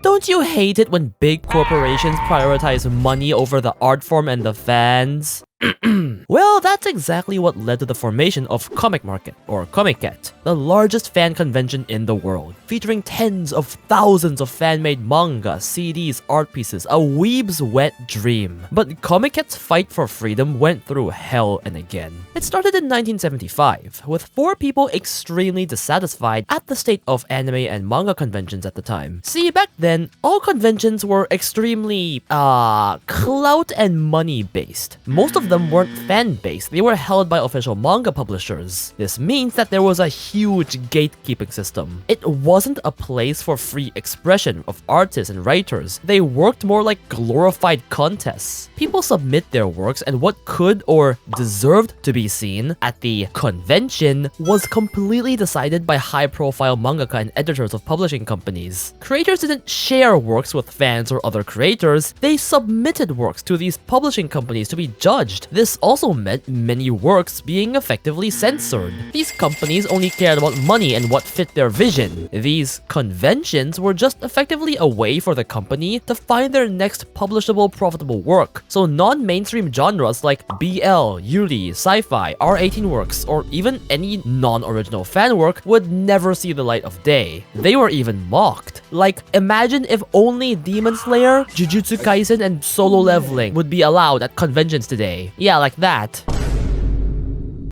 Don't you hate it when big corporations prioritize money over the art form and the fans? Well, that's exactly what led to the formation of Comic Market, or Comiket, the largest fan convention in the world, featuring tens of thousands of fan-made manga, CDs, art pieces, a weeb's wet dream. But Comiket's fight for freedom went through hell and again. It started in 1975, with 4 people extremely dissatisfied at the state of anime and manga conventions at the time. See, back then, all conventions were extremely, clout and money based. Most of them weren't fan-based, they were held by official manga publishers. This means that there was a huge gatekeeping system. It wasn't a place for free expression of artists and writers. They worked more like glorified contests. People submit their works, and what could or deserved to be seen at the convention was completely decided by high-profile mangaka and editors of publishing companies. Creators didn't share works with fans or other creators, they submitted works to these publishing companies to be judged. This also meant many works being effectively censored. These companies only cared about money and what fit their vision. These conventions were just effectively a way for the company to find their next publishable profitable work. So non-mainstream genres like BL, Yuri, sci-fi, R18 works, or even any non-original fan work would never see the light of day. They were even mocked. Like, imagine if only Demon Slayer, Jujutsu Kaisen, and Solo Leveling would be allowed at conventions today. Yeah, like that.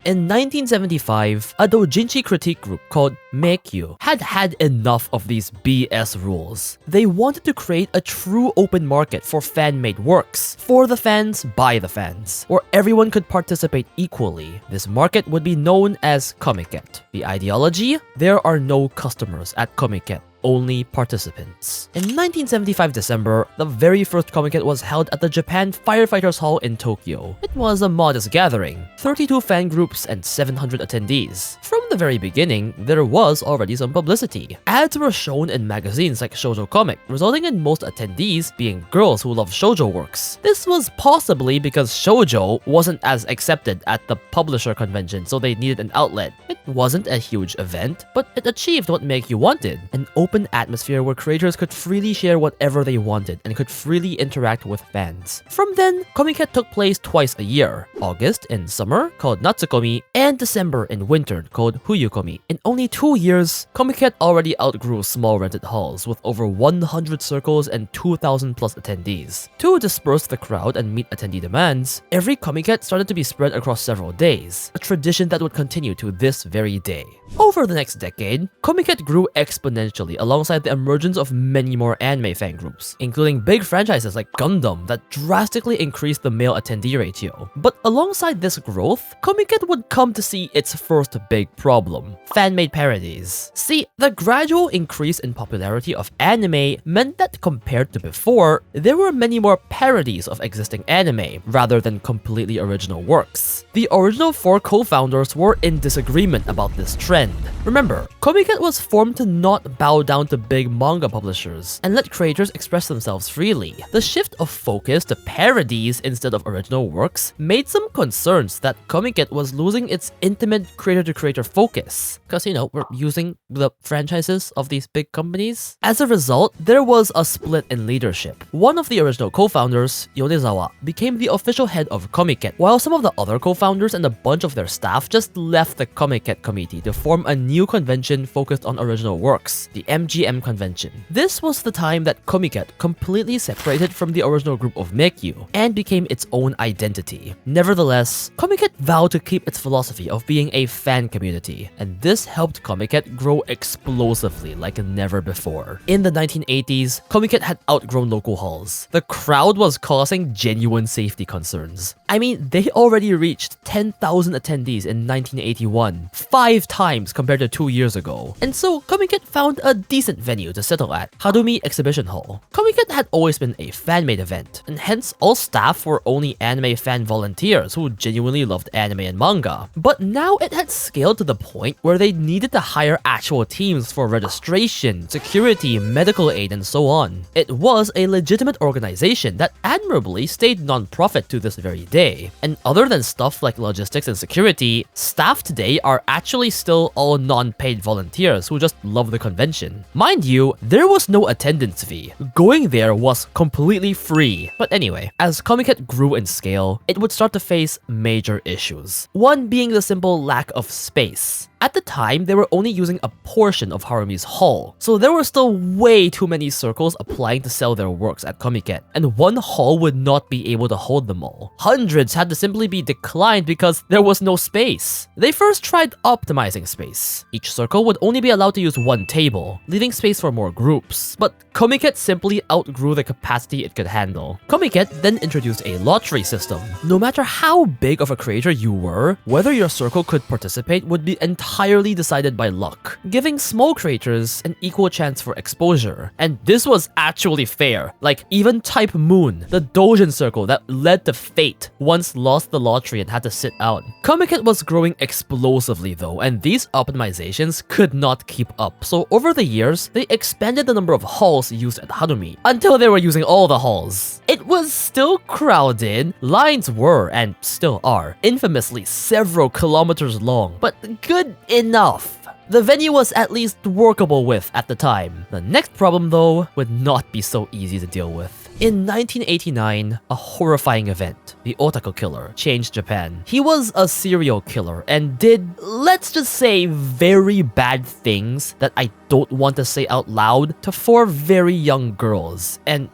In 1975, a doujinshi critique group called Messe had enough of these BS rules. They wanted to create a true open market for fan-made works, for the fans, by the fans, where everyone could participate equally. This market would be known as Comiket. The ideology? There are no customers at Comiket, only participants. In 1975 December, the very first Comiket was held at the Japan Firefighters Hall in Tokyo. It was a modest gathering, 32 fan groups and 700 attendees. From the very beginning, there was already some publicity. Ads were shown in magazines like Shoujo Comic, resulting in most attendees being girls who love shoujo works. This was possibly because shoujo wasn't as accepted at the publisher convention, so they needed an outlet. It wasn't a huge event, but it achieved what Messe wanted, an open atmosphere where creators could freely share whatever they wanted and could freely interact with fans. From then, Comiket took place twice a year, August in summer called Natsukomi, and December in winter called Huyukomi. In only 2 years, Comiket already outgrew small rented halls with over 100 circles and 2,000 plus attendees. To disperse the crowd and meet attendee demands, every Comiket started to be spread across several days, a tradition that would continue to this very day. Over the next decade, Comiket grew exponentially alongside the emergence of many more anime fan groups, including big franchises like Gundam that drastically increased the male attendee ratio. But alongside this growth, Comiket would come to see its first big problem: fan-made parodies. See, the gradual increase in popularity of anime meant that compared to before, there were many more parodies of existing anime, rather than completely original works. The original 4 co-founders were in disagreement about this trend. Remember, Comiket was formed to not bow down to big manga publishers and let creators express themselves freely. The shift of focus to parodies instead of original works made some concerns that Comiket was losing its intimate creator-to-creator focus. Because, we're using the franchises of these big companies. As a result, there was a split in leadership. One of the original co-founders, Yonezawa, became the official head of Comiket, while some of the other co-founders and a bunch of their staff just left the Comiket committee to form a new convention focused on original works, the MGM convention. This was the time that Comiket completely separated from the original group of Messe and became its own identity. Nevertheless, Comiket vowed to keep its philosophy of being a fan community, and this helped Comiket grow explosively like never before. In the 1980s, Comiket had outgrown local halls. The crowd was causing genuine safety concerns. I mean, they already reached 10,000 attendees in 1981, 5 times compared to 2 years ago. And so, Comiket found a decent venue to settle at, Harumi Exhibition Hall. Comiket had always been a fan-made event, and hence all staff were only anime fan volunteers who genuinely loved anime and manga. But now it had scaled to the point where they needed to hire actual teams for registration, security, medical aid, and so on. It was a legitimate organization that admirably stayed non-profit to this very day. And other than stuff like logistics and security, staff today are actually still all non-paid volunteers who just love the convention. location. Mind you, there was no attendance fee. Going there was completely free. But anyway, as Comiket grew in scale, it would start to face major issues. One being the simple lack of space. At the time, they were only using a portion of Harumi's hall, so there were still way too many circles applying to sell their works at Comiket, and one hall would not be able to hold them all. Hundreds had to simply be declined because there was no space. They first tried optimizing space. Each circle would only be allowed to use one table, leaving space for more groups, but Comiket simply outgrew the capacity it could handle. Comiket then introduced a lottery system. No matter how big of a creator you were, whether your circle could participate would be entirely decided by luck, giving small creators an equal chance for exposure. And this was actually fair. Like, even Type Moon, the Dojin circle that led to Fate, once lost the lottery and had to sit out. Comiket was growing explosively though, and these optimizations could not keep up. So over the years, they expanded the number of halls used at Harumi, until they were using all the halls. It was still crowded, lines were, and still are, infamously several kilometers long, but good enough. The venue was at least workable with at the time. The next problem though would not be so easy to deal with. In 1989, a horrifying event, the Otaku Killer, changed Japan. He was a serial killer and did, let's just say, very bad things that I don't want to say out loud to 4 very young girls, and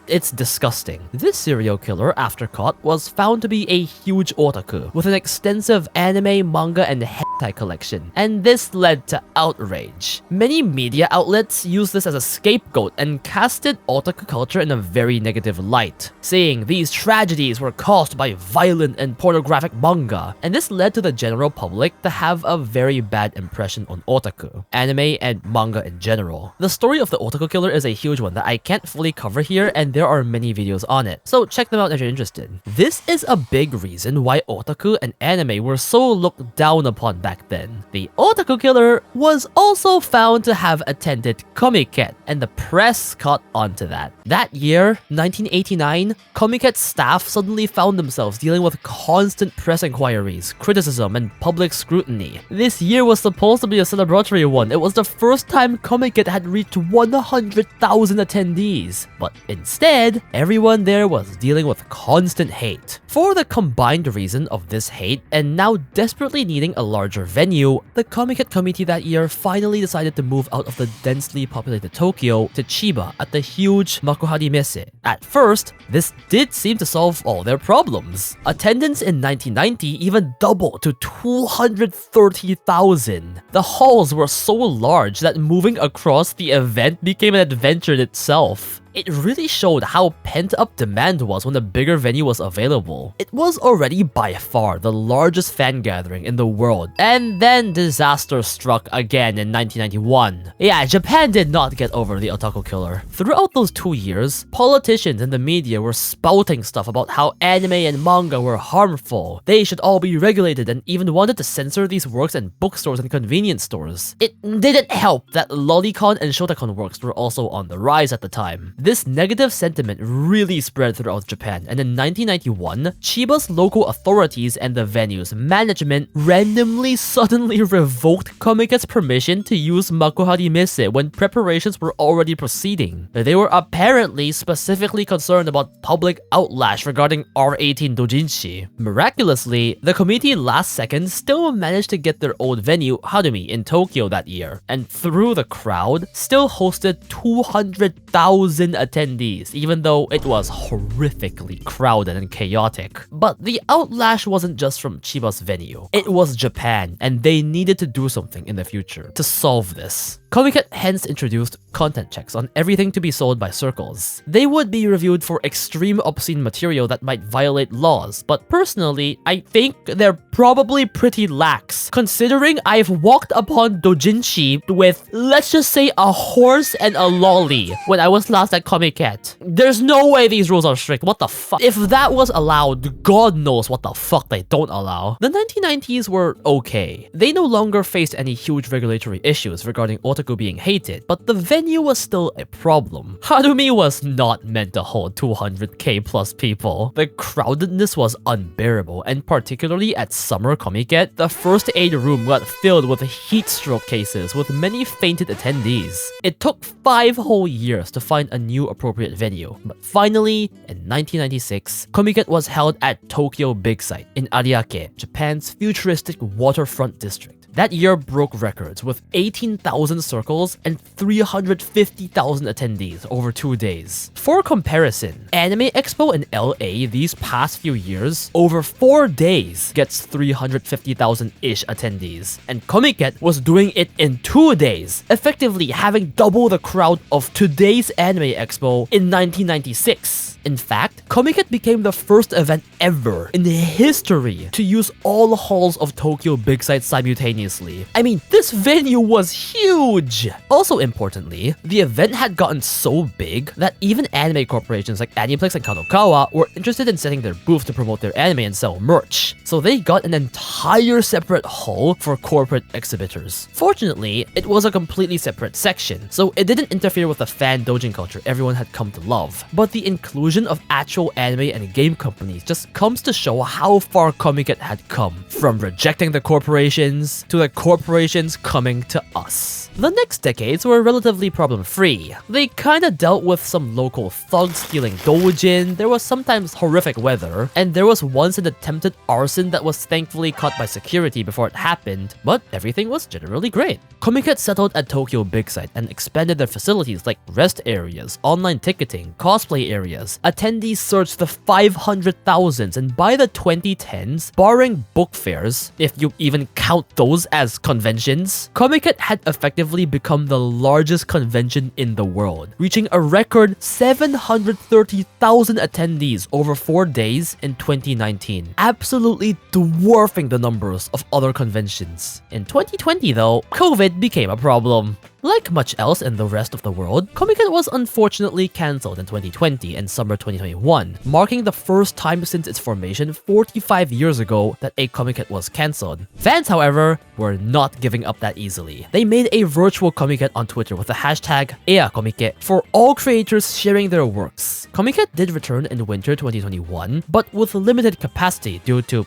it's disgusting. This serial killer, after caught, was found to be a huge otaku with an extensive anime, manga, and hentai collection, and this led to outrage. Many media outlets used this as a scapegoat and casted otaku culture in a very negative light, saying these tragedies were caused by violent and pornographic manga, and this led to the general public to have a very bad impression on otaku, anime, and manga in general. The story of the Otaku Killer is a huge one that I can't fully cover here, and there are many videos on it, so check them out if you're interested. This is a big reason why otaku and anime were so looked down upon back then. The Otaku Killer was also found to have attended Comiket, and the press caught on to that. That year, 1989, Comiket's staff suddenly found themselves dealing with constant press inquiries, criticism, and public scrutiny. This year was supposed to be a celebratory one. It was the first time Comiket had reached 100,000 attendees, but instead, everyone there was dealing with constant hate. For the combined reason of this hate, and now desperately needing a larger venue, the Comiket committee that year finally decided to move out of the densely populated Tokyo to Chiba at the huge Makuhari Messe. At first, this did seem to solve all their problems. Attendance in 1990 even doubled to 230,000. The halls were so large that moving across the event became an adventure in itself. It really showed how pent-up demand was when a bigger venue was available. It was already by far the largest fan gathering in the world, and then disaster struck again in 1991. Yeah, Japan did not get over the Otaku Killer. Throughout those 2 years, politicians and the media were spouting stuff about how anime and manga were harmful. They should all be regulated, and even wanted to censor these works in bookstores and convenience stores. It didn't help that lolicon and shotacon works were also on the rise at the time. This negative sentiment really spread throughout Japan, and in 1991, Chiba's local authorities and the venue's management randomly suddenly revoked Comiket's permission to use Makuhari Messe when preparations were already proceeding. They were apparently specifically concerned about public outlash regarding R18 doujinshi. Miraculously, the committee last second still managed to get their old venue, Harumi, in Tokyo that year, and through the crowd, still hosted 200,000 attendees, even though it was horrifically crowded and chaotic. But the outlash wasn't just from Chiba's venue. It was Japan, and they needed to do something in the future to solve this. Comiket hence introduced content checks on everything to be sold by circles. They would be reviewed for extreme obscene material that might violate laws, but personally, I think they're probably pretty lax, considering I've walked upon doujinshi with, let's just say, a horse and a lolly when I was last at Comiket. There's no way these rules are strict. What the fuck? If that was allowed, God knows what the fuck they don't allow. The 1990s were okay. They no longer faced any huge regulatory issues regarding otaku otaku being hated, but the venue was still a problem. Harumi was not meant to hold 200k plus people. The crowdedness was unbearable, and particularly at summer Comiket, the first aid room got filled with heat stroke cases with many fainted attendees. It took 5 whole years to find a new appropriate venue, but finally, in 1996, Comiket was held at Tokyo Big Sight in Ariake, Japan's futuristic waterfront district. That year broke records with 18,000 circles and 350,000 attendees over 2 days. For comparison, Anime Expo in LA these past few years, over 4 days gets 350,000-ish attendees, and Comiket was doing it in 2 days, effectively having double the crowd of today's Anime Expo in 1996. In fact, Comiket became the first event ever in history to use all halls of Tokyo Big Sight simultaneously. I mean, this venue was huge! Also importantly, the event had gotten so big that even anime corporations like Aniplex and Kadokawa were interested in setting their booth to promote their anime and sell merch. So they got an entire separate hall for corporate exhibitors. Fortunately, it was a completely separate section, so it didn't interfere with the fan doujin culture everyone had come to love. But the inclusion of actual anime and game companies just comes to show how far Comiket had come, from rejecting the corporations to the corporations coming to us. The next decades were relatively problem-free. They kinda dealt with some local thugs stealing doujin, there was sometimes horrific weather, and there was once an attempted arson that was thankfully caught by security before it happened, but everything was generally great. Comiket settled at Tokyo Big Sight and expanded their facilities like rest areas, online ticketing, cosplay areas. Attendees surged to 500,000s, and by the 2010s, barring book fairs, if you even count those as conventions, Comiket had effectively become the largest convention in the world, reaching a record 730,000 attendees over 4 days in 2019, absolutely dwarfing the numbers of other conventions. In 2020 though, COVID became a problem. Like much else in the rest of the world, Comiket was unfortunately cancelled in 2020 and summer 2021, marking the first time since its formation 45 years ago that a Comiket was cancelled. Fans, however, were not giving up that easily. They made a virtual Comiket on Twitter with the hashtag #EaComiket for all creators sharing their works. Comiket did return in winter 2021, but with limited capacity due to,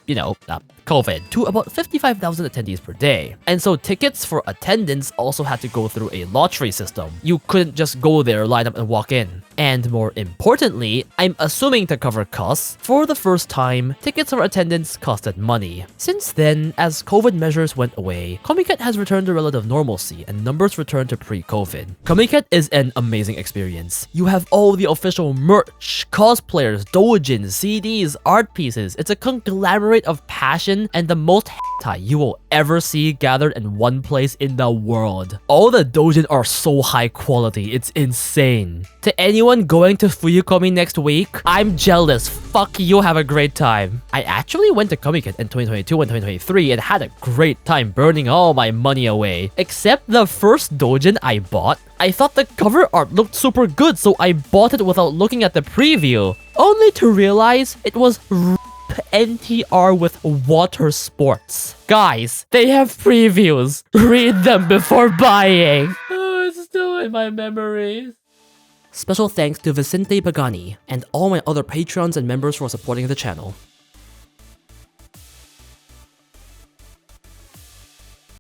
COVID, to about 55,000 attendees per day. And so tickets for attendance also had to go through a lottery system. You couldn't just go there, line up and walk in. And more importantly, I'm assuming to cover costs, for the first time, tickets for attendance costed money. Since then, as COVID measures went away, Comiket has returned to relative normalcy and numbers returned to pre-COVID. Comiket is an amazing experience. You have all the official merch, cosplayers, doujins, CDs, art pieces. It's a conglomerate of passion and the most hentai you will ever see gathered in one place in the world. All the doujin are so high quality, it's insane. To anyone going to Fuyukomi next week, I'm jealous. Fuck you, have a great time. I actually went to Comiket in 2022 and 2023 and had a great time burning all my money away. Except the first doujin I bought, I thought the cover art looked super good, so I bought it without looking at the preview, only to realize it was NTR with water sports. Guys, they have previews. Read them before buying. Oh, it's still in my memories. Special thanks to Vicente Pagani and all my other patrons and members for supporting the channel.